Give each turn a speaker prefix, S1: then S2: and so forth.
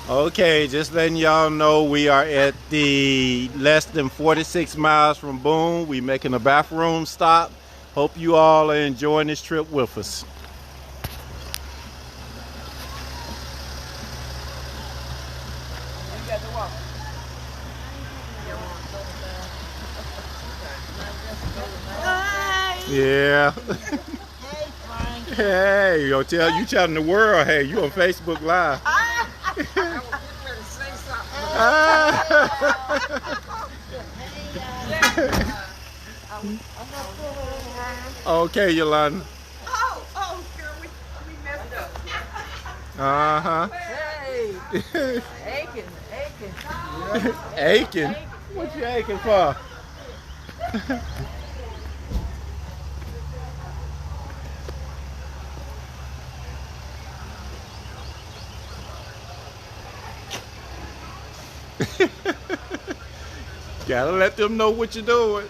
S1: Okay, just letting y'all know we are at the less than 46 miles from Boone. We making a bathroom stop. Hope you all are enjoying this trip with us. Yeah. Hey, you telling the world, hey, you on Facebook Live. Okay, Yolanda.
S2: Girl, we messed up.
S1: Uh-huh.
S2: Hey, aching.
S1: Aching? What you aching for? Gotta let them know what you're doing.